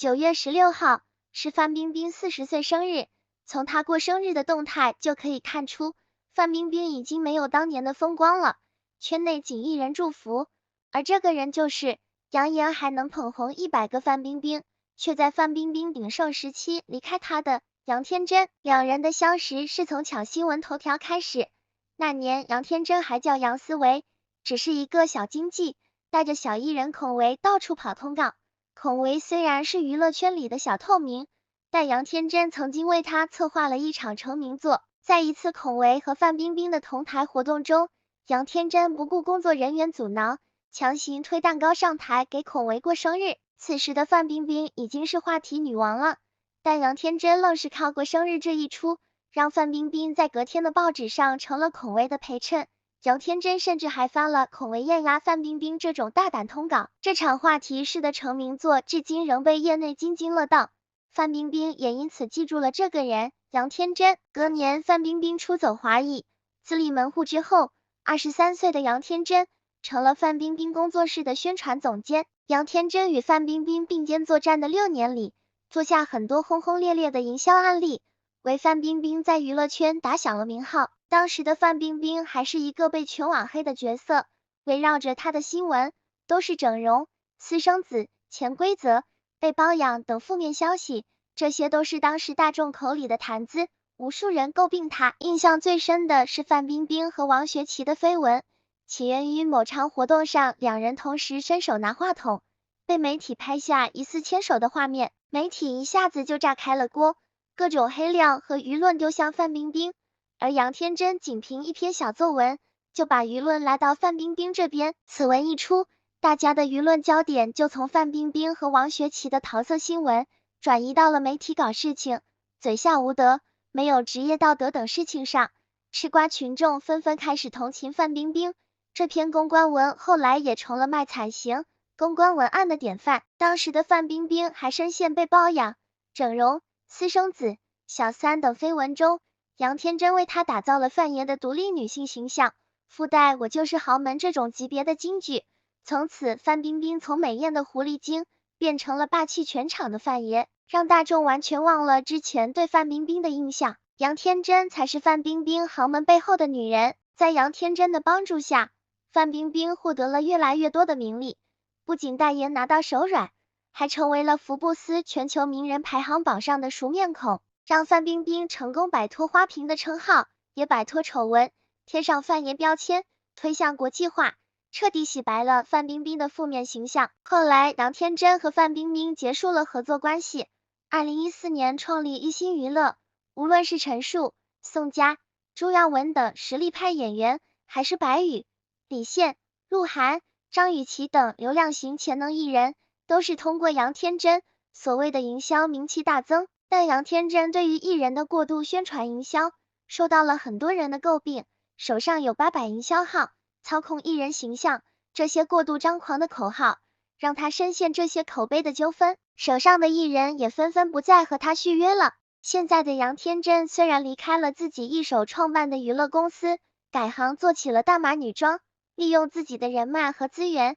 9月16号是范冰冰40岁生日，从她过生日的动态就可以看出，范冰冰已经没有当年的风光了，圈内仅一人祝福，而这个人就是扬言还能捧红100个范冰冰，却在范冰冰鼎盛时期离开她的杨天真。两人的相识是从抢新闻头条开始，那年杨天真还叫杨思维，只是一个小经纪，带着小艺人孔维到处跑通告。孔维虽然是娱乐圈里的小透明，但杨天真曾经为他策划了一场成名作。在一次孔维和范冰冰的同台活动中，杨天真不顾工作人员阻挠，强行推蛋糕上台给孔维过生日。此时的范冰冰已经是话题女王了，但杨天真愣是靠过生日这一出，让范冰冰在隔天的报纸上成了孔维的陪衬。杨天真甚至还发了孔维艳压范冰冰这种大胆通稿，这场话题式的成名作至今仍被业内津津乐道，范冰冰也因此记住了这个人杨天真。隔年范冰冰出走华裔，自立门户之后，23岁的杨天真成了范冰冰工作室的宣传总监。杨天真与范冰冰并肩作战的6年里，做下很多轰轰烈烈的营销案例，为范冰冰在娱乐圈打响了名号。当时的范冰冰还是一个被全网黑的角色，围绕着她的新闻都是整容、私生子、潜规则、被包养等负面消息，这些都是当时大众口里的谈资，无数人诟病她。印象最深的是范冰冰和王学圻的绯闻，起源于某场活动上，两人同时伸手拿话筒，被媒体拍下疑似牵手的画面，媒体一下子就炸开了锅，各种黑料和舆论丢向范冰冰。而杨天真仅凭一篇小作文，就把舆论拉到范冰冰这边。此文一出，大家的舆论焦点就从范冰冰和王学圻的桃色新闻，转移到了媒体搞事情、嘴下无德、没有职业道德等事情上。吃瓜群众纷纷开始同情范冰冰，这篇公关文后来也成了卖惨型公关文案的典范。当时的范冰冰还深陷被包养、整容、私生子、小三等绯闻中，杨天真为她打造了范爷的独立女性形象，附带我就是豪门这种级别的金句。从此范冰冰从美艳的狐狸精变成了霸气全场的范爷，让大众完全忘了之前对范冰冰的印象。杨天真才是范冰冰豪门背后的女人。在杨天真的帮助下，范冰冰获得了越来越多的名利，不仅代言拿到手软，还成为了福布斯全球名人排行榜上的熟面孔，让范冰冰成功摆脱花瓶的称号，也摆脱丑闻，贴上范爷标签，推向国际化，彻底洗白了范冰冰的负面形象。后来杨天真和范冰冰结束了合作关系，2014年创立一心娱乐，无论是陈数、宋佳、朱耀文等实力派演员，还是白宇、李现、鹿晗、张雨绮等流量型潜能艺人，都是通过杨天真所谓的营销名气大增。但杨天真对于艺人的过度宣传营销，受到了很多人的诟病，手上有800营销号，操控艺人形象，这些过度张狂的口号，让他深陷这些口碑的纠纷，手上的艺人也纷纷不再和他续约了。现在的杨天真虽然离开了自己一手创办的娱乐公司，改行做起了大码女装，利用自己的人脉和资源，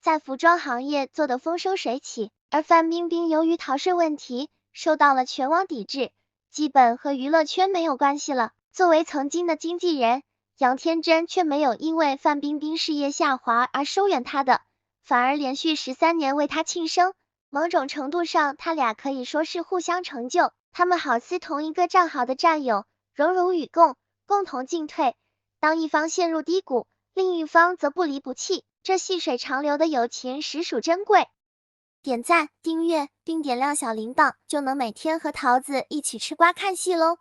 在服装行业做得风生水起。而范冰冰由于逃税问题，受到了全网抵制，基本和娱乐圈没有关系了。作为曾经的经纪人，杨天真却没有因为范冰冰事业下滑而疏远她的，反而连续13年为她庆生。某种程度上，他俩可以说是互相成就，他们好似同一个战壕的战友，荣辱与共，共同进退。当一方陷入低谷，另一方则不离不弃，这细水长流的友情实属珍贵。点赞、订阅并点亮小铃铛，就能每天和桃子一起吃瓜看戏喽！